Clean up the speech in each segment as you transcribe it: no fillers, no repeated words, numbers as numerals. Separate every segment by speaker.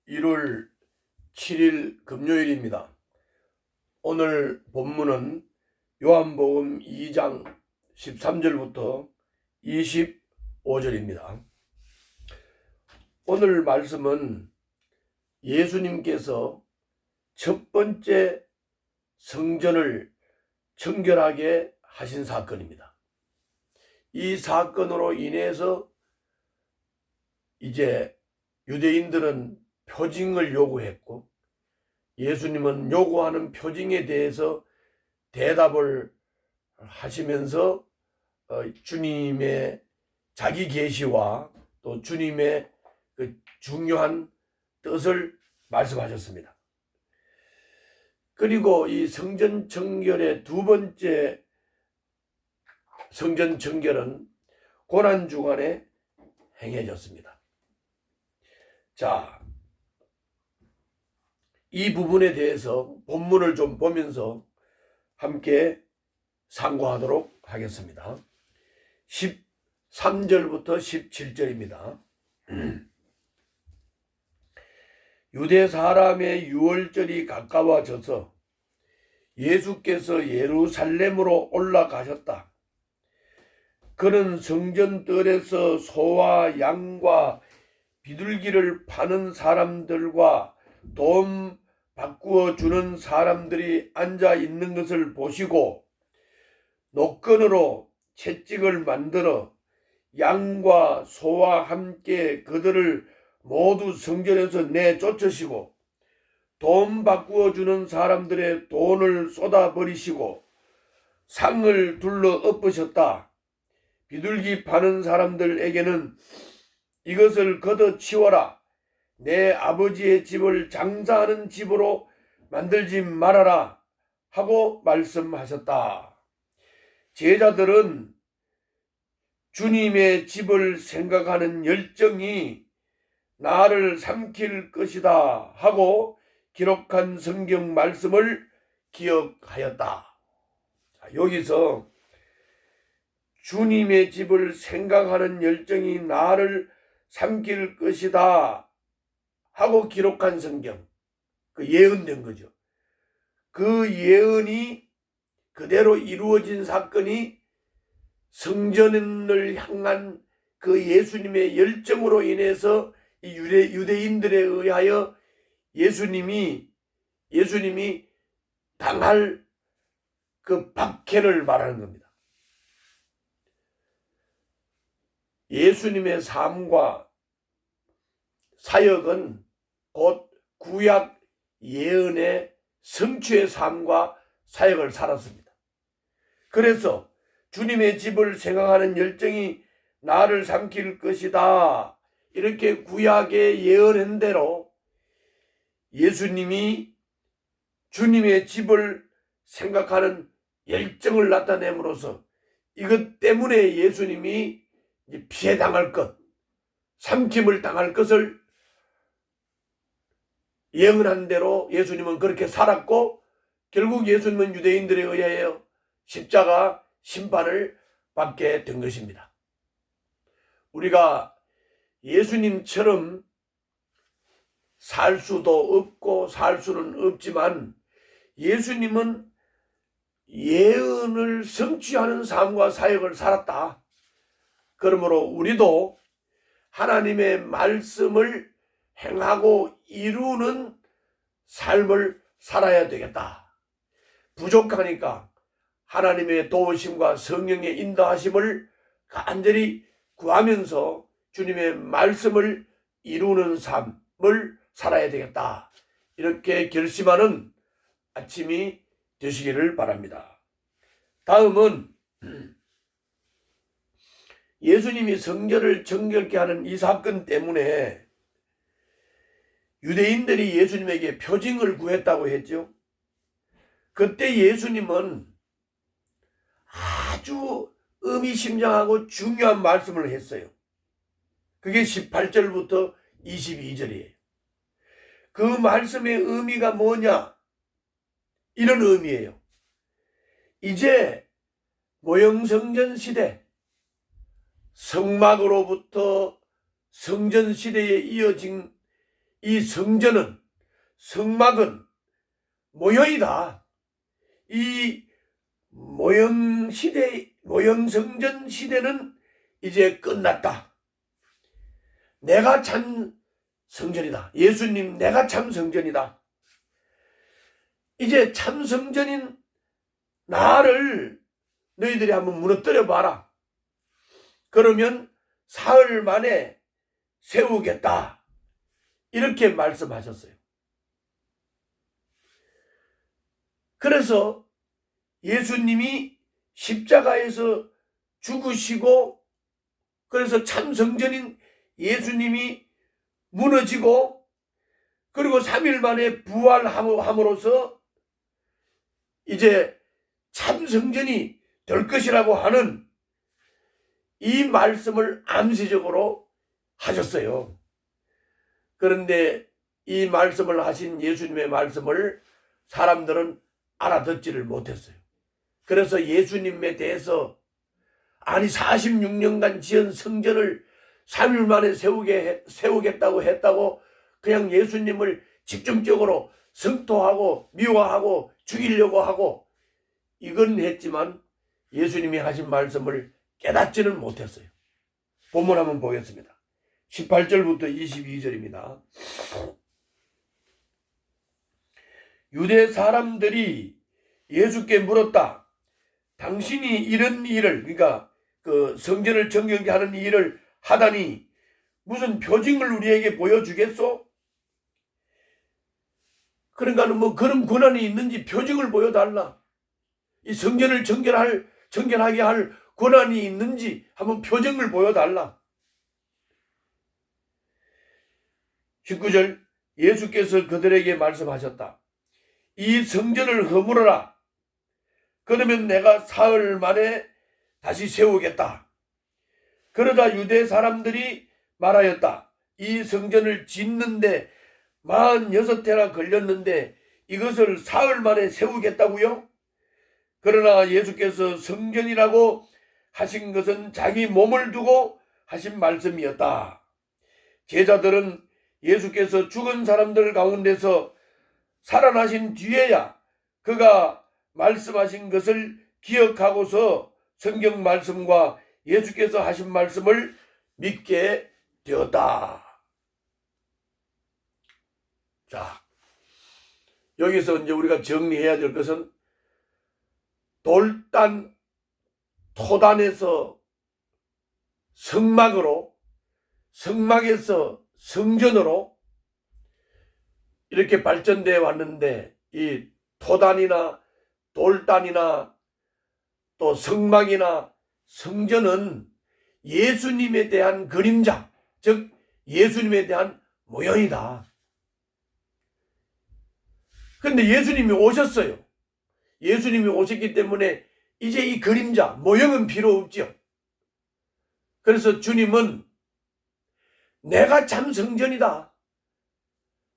Speaker 1: 1월 7일 금요일입니다. 오늘 본문은 요한복음 2장 13절부터 25절입니다. 오늘 말씀은 예수님께서 첫 번째 성전을 정결하게 하신 사건입니다. 이 사건으로 인해서 이제 유대인들은 표징을 요구했고, 예수님은 요구하는 표징에 대해서 대답을 하시면서 주님의 자기 계시와 또 주님의 그 중요한 뜻을 말씀하셨습니다. 그리고 이 성전 정결의 두 번째 성전 정결은 고난주간에 행해졌습니다. 자, 이 부분에 대해서 본문을 좀 보면서 함께 상고하도록 하겠습니다. 13절부터 17절입니다. 유대 사람의 유월절이 가까워져서 예수께서 예루살렘으로 올라가셨다. 그는 성전뜰에서 소와 양과 비둘기를 파는 사람들과 돈 바꾸어 주는 사람들이 앉아 있는 것을 보시고 노끈으로 채찍을 만들어 양과 소와 함께 그들을 모두 성전에서 내쫓으시고 돈 바꾸어 주는 사람들의 돈을 쏟아버리시고 상을 둘러 엎으셨다. 비둘기 파는 사람들에게는 이것을 걷어치워라. 내 아버지의 집을 장사하는 집으로 만들지 말아라 하고 말씀하셨다. 제자들은 주님의 집을 생각하는 열정이 나를 삼킬 것이다 하고 기록한 성경 말씀을 기억하였다. 여기서 주님의 집을 생각하는 열정이 나를 삼킬 것이다 하고 기록한 성경, 그 예언된 거죠. 그 예언이 그대로 이루어진 사건이 성전을 향한 그 예수님의 열정으로 인해서 이 유대인들에 의하여 예수님이 당할 그 박해를 말하는 겁니다. 예수님의 삶과 사역은 곧 구약 예언의 성취의 삶과 사역을 살았습니다. 그래서 주님의 집을 생각하는 열정이 나를 삼킬 것이다. 이렇게 구약에 예언한 대로 예수님이 주님의 집을 생각하는 열정을 나타냄으로써 이것 때문에 예수님이 피해당할 것, 삼킴을 당할 것을 예언한 대로 예수님은 그렇게 살았고, 결국 예수님은 유대인들에 의하여 십자가 심판을 받게 된 것입니다. 우리가 예수님처럼 살 수도 없고 살 수는 없지만 예수님은 예언을 성취하는 삶과 사역을 살았다. 그러므로 우리도 하나님의 말씀을 행하고 이루는 삶을 살아야 되겠다. 부족하니까 하나님의 도우심과 성령의 인도하심을 간절히 구하면서 주님의 말씀을 이루는 삶을 살아야 되겠다. 이렇게 결심하는 아침이 되시기를 바랍니다. 다음은 예수님이 성전을 정결케 하는 이 사건 때문에 유대인들이 예수님에게 표징을 구했다고 했죠. 그때 예수님은 아주 의미심장하고 중요한 말씀을 했어요. 그게 18절부터 22절이에요. 그 말씀의 의미가 뭐냐? 이런 의미예요. 이제 모형성전 시대, 성막으로부터 성전 시대에 이어진 이 성전은, 성막은 모형이다. 이 모형성전 시대는 이제 끝났다. 내가 참 성전이다. 예수님, 내가 참 성전이다. 이제 참 성전인 나를 너희들이 한번 무너뜨려 봐라. 그러면 사흘 만에 세우겠다. 이렇게 말씀하셨어요. 그래서 예수님이 십자가에서 죽으시고, 그래서 참 성전인 예수님이 무너지고, 그리고 3일 만에 부활함으로써 이제 참 성전이 될 것이라고 하는 이 말씀을 암시적으로 하셨어요. 그런데 이 말씀을 하신 예수님의 말씀을 사람들은 알아듣지를 못했어요. 그래서 예수님에 대해서, 아니 46년간 지은 성전을 3일 만에 세우겠다고 했다고 그냥 예수님을 집중적으로 성토하고 미워하고 죽이려고 하고 이건 했지만 예수님이 하신 말씀을 깨닫지는 못했어요. 본문 한번 보겠습니다. 18절부터 22절입니다. 유대 사람들이 예수께 물었다. 당신이 이런 일을, 그러니까 그 성전을 정결케 하는 일을 하다니 무슨 표징을 우리에게 보여주겠소? 그러니까 뭐 그런 권한이 있는지 표징을 보여달라. 이 성전을 정결하게 할 권한이 있는지 한번 표징을 보여달라. 19절, 예수께서 그들에게 말씀하셨다. 이 성전을 허물어라. 그러면 내가 사흘 만에 다시 세우겠다. 그러다 유대 사람들이 말하였다. 이 성전을 짓는데 46해나 걸렸는데 이것을 사흘 만에 세우겠다고요? 그러나 예수께서 성전이라고 하신 것은 자기 몸을 두고 하신 말씀이었다. 제자들은 예수께서 죽은 사람들 가운데서 살아나신 뒤에야 그가 말씀하신 것을 기억하고서 성경 말씀과 예수께서 하신 말씀을 믿게 되었다. 자, 여기서 이제 우리가 정리해야 될 것은 돌단, 토단에서 성막으로, 성막에서 성전으로 이렇게 발전되어 왔는데, 이 토단이나 돌단이나 또 성막이나 성전은 예수님에 대한 그림자, 즉 예수님에 대한 모형이다. 그런데 예수님이 오셨어요. 예수님이 오셨기 때문에 이제 이 그림자, 모형은 필요 없지요. 그래서 주님은 내가 참 성전이다.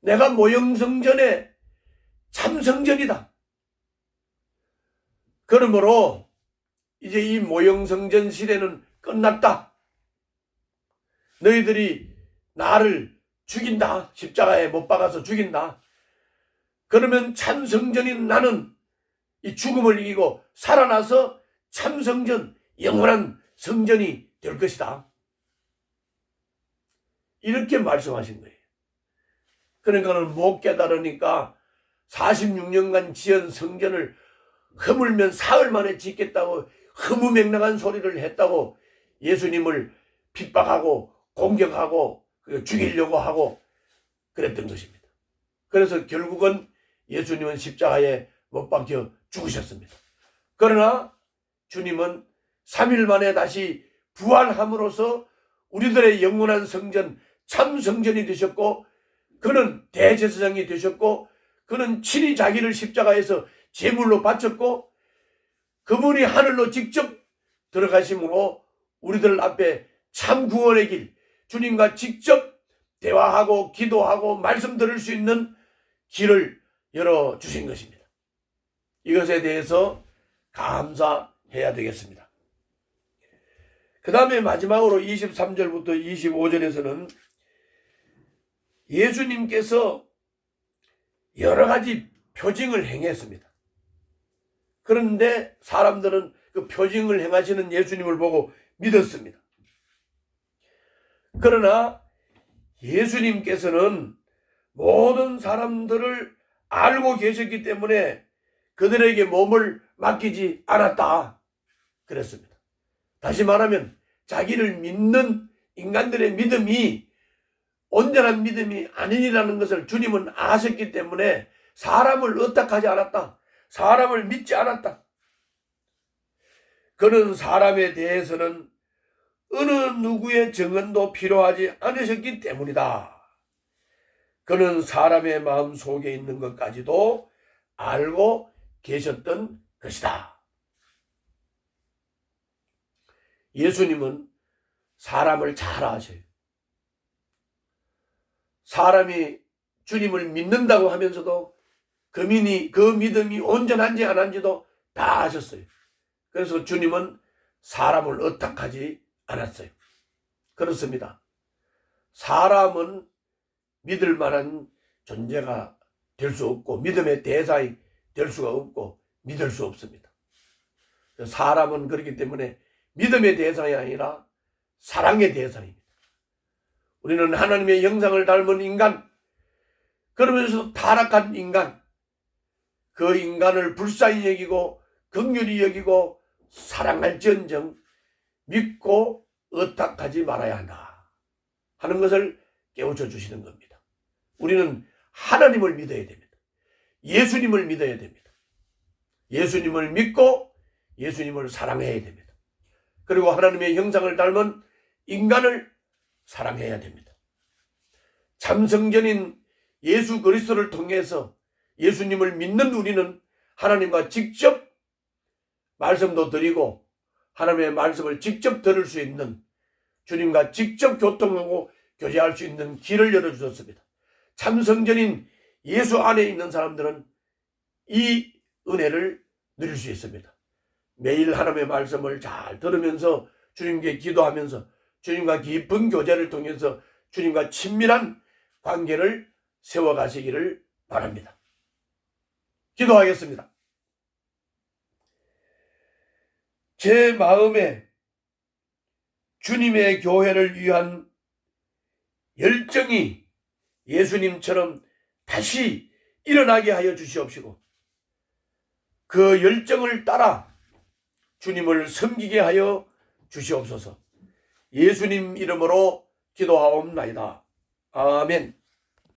Speaker 1: 내가 모형 성전의 참 성전이다. 그러므로 이제 이 모형 성전 시대는 끝났다. 너희들이 나를 죽인다. 십자가에 못 박아서 죽인다. 그러면 참 성전인 나는 이 죽음을 이기고 살아나서 참 성전, 영원한 성전이 될 것이다. 이렇게 말씀하신 거예요. 그러니까는 못 깨달으니까 46년간 지은 성전을 허물면 사흘 만에 짓겠다고 허무맹랑한 소리를 했다고 예수님을 핍박하고 공격하고 죽이려고 하고 그랬던 것입니다. 그래서 결국은 예수님은 십자가에 못 박혀 죽으셨습니다. 그러나 주님은 3일 만에 다시 부활함으로써 우리들의 영원한 성전, 참 성전이 되셨고, 그는 대제사장이 되셨고, 그는 친히 자기를 십자가에서 제물로 바쳤고, 그분이 하늘로 직접 들어가심으로 우리들 앞에 참 구원의 길, 주님과 직접 대화하고 기도하고 말씀 들을 수 있는 길을 열어주신 것입니다. 이것에 대해서 감사해야 되겠습니다. 그 다음에 마지막으로 23절부터 25절에서는 예수님께서 여러 가지 표징을 행했습니다. 그런데 사람들은 그 표징을 행하시는 예수님을 보고 믿었습니다. 그러나 예수님께서는 모든 사람들을 알고 계셨기 때문에 그들에게 몸을 맡기지 않았다 그랬습니다. 다시 말하면 자기를 믿는 인간들의 믿음이 온전한 믿음이 아니라는 것을 주님은 아셨기 때문에 사람을 의탁하지 않았다. 사람을 믿지 않았다. 그는 사람에 대해서는 어느 누구의 증언도 필요하지 않으셨기 때문이다. 그는 사람의 마음 속에 있는 것까지도 알고 계셨던 것이다. 예수님은 사람을 잘 아셔요. 사람이 주님을 믿는다고 하면서도 그 믿음이 온전한지 안 한지도 다 아셨어요. 그래서 주님은 사람을 의탁하지 않았어요. 그렇습니다. 사람은 믿을 만한 존재가 될 수 없고 믿음의 대상이 될 수가 없고 믿을 수 없습니다. 사람은 그렇기 때문에 믿음의 대상이 아니라 사랑의 대상입니다. 우리는 하나님의 형상을 닮은 인간, 그러면서 타락한 인간, 그 인간을 불쌍히 여기고 긍휼히 여기고 사랑할지언정 믿고 의탁하지 말아야 한다 하는 것을 깨우쳐 주시는 겁니다. 우리는 하나님을 믿어야 됩니다. 예수님을 믿어야 됩니다. 예수님을 믿고 예수님을 사랑해야 됩니다. 그리고 하나님의 형상을 닮은 인간을 사랑해야 됩니다. 참성전인 예수 그리스도를 통해서 예수님을 믿는 우리는 하나님과 직접 말씀도 드리고 하나님의 말씀을 직접 들을 수 있는, 주님과 직접 교통하고 교제할 수 있는 길을 열어주셨습니다. 참성전인 예수 안에 있는 사람들은 이 은혜를 누릴 수 있습니다. 매일 하나님의 말씀을 잘 들으면서 주님께 기도하면서 주님과 깊은 교제를 통해서 주님과 친밀한 관계를 세워가시기를 바랍니다. 기도하겠습니다. 제 마음에 주님의 교회를 위한 열정이 예수님처럼 다시 일어나게 하여 주시옵시고 그 열정을 따라 주님을 섬기게 하여 주시옵소서. 예수님 이름으로 기도하옵나이다. 아멘.